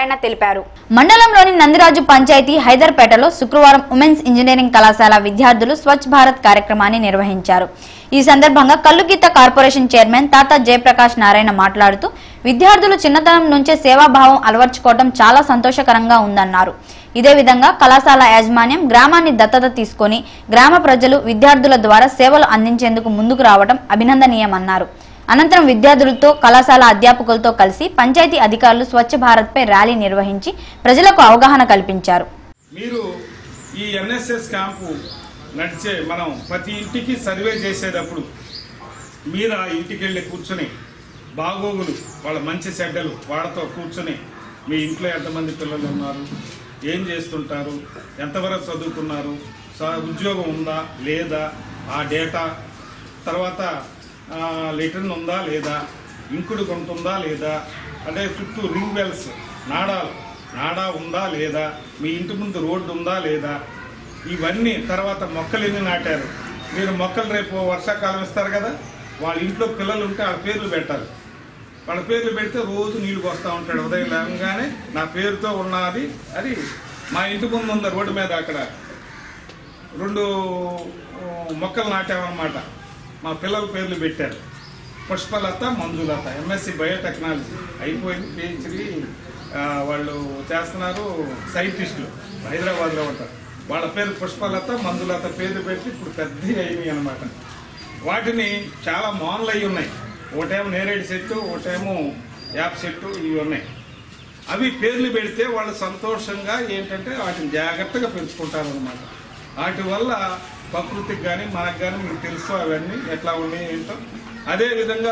నారాయణ తెలిపారు. మండలంలోని నందిరాజు పంచాయతీ హైదర్పేటలో శుక్రవారం ఉమెన్స్ ఇంజనీరింగ్ కళాశాల విద్యార్థులు స్వచ్ఛ భారత్ కార్యక్రమాన్ని నిర్వహించారు. ఈ సందర్భంగా కల్లుగీత కార్పొరేషన్ చైర్మన్ తాత జయప్రకాష్ నారాయణ మాట్లాడుతూ విద్యార్థులు చిన్నతనం నుంచే సేవాభావం అలవర్చుకోవడం చాలా సంతోషకరంగా ఉందన్నారు. ఇదే విధంగా కళాశాల యాజమాన్యం గ్రామాన్ని దత్తత తీసుకొని గ్రామ ప్రజలు విద్యార్థుల ద్వారా సేవలు అందించేందుకు ముందుకు రావడం అభినందనీయమన్నారు. అనంతరం విద్యార్థులతో కళాశాల అధ్యాపకులతో కలిసి పంచాయతీ అధికారులు స్వచ్ఛ భారత్ పై ర్యాలీ నిర్వహించి ప్రజలకు అవగాహన కల్పించారు. మీరు ఈ ఎన్ఎస్ఎస్ క్యాంపు నడిచే మనం ప్రతి ఇంటికి సర్వే చేసేటప్పుడు మీరు ఆ ఇంటికి వెళ్ళి కూర్చొని బాగోగులు వాళ్ళ మంచి చెడ్డలు వాళ్ళతో కూర్చొని మీ ఇంట్లో ఎంతమంది పిల్లలు ఉన్నారు, ఏం చేస్తుంటారు, ఎంతవరకు చదువుకున్నారు, ఉద్యోగం ఉందా లేదా, ఆ డేటా తర్వాత లెటర్న్ ఉందా లేదా, ఇంకుడు కొంటుందా లేదా, అంటే చుట్టూ రింగ్ వెల్స్ నాడా ఉందా లేదా, మీ ఇంటి ముందు రోడ్డు ఉందా లేదా, ఇవన్నీ తర్వాత మొక్కలు ఎన్ని నాటారు. మీరు మొక్కలు రేపు వర్షాకాలం ఇస్తారు కదా, వాళ్ళ ఇంట్లో పిల్లలు ఉంటే వాళ్ళ పేర్లు పెట్టాలి. వాళ్ళ పేర్లు పెడితే రోజు నీళ్లు వస్తూ ఉంటాడు. ఉదయం లేవగానే నా పేరుతో ఉన్నది అది మా ఇంటి ముందు ఉంది రోడ్డు మీద, అక్కడ 2 మొక్కలు నాటామన్నమాట. మా పిల్లల పేర్లు పెట్టారు. పుష్పలత, మంజులత, ఎంఎస్సి బయోటెక్నాలజీ అయిపోయింది, పిహెచ్డి వాళ్ళు చేస్తున్నారు, సైంటిస్టులు హైదరాబాద్లో ఉంటారు. వాళ్ళ పేరు పుష్పలత, మంజులత పేర్లు పెట్టి ఇప్పుడు పెద్దగా అయినాయి అన్నమాట. వాటిని చాలా మోనలు అయి ఉన్నాయి. ఒకటేమో నేరేడు చెట్టు, ఒకటేమో యాప్ చెట్టు, ఇవి ఉన్నాయి. అవి పేర్లు పెడితే వాళ్ళు సంతోషంగా ఏంటంటే వాటిని జాగ్రత్తగా పెంచుకుంటారు అన్నమాట. వాటి వల్ల ప్రకృతికి కానీ మనకు కానీ మీకు తెలుసు అవన్నీ ఎట్లా ఉన్నాయి ఏంటో. అదేవిధంగా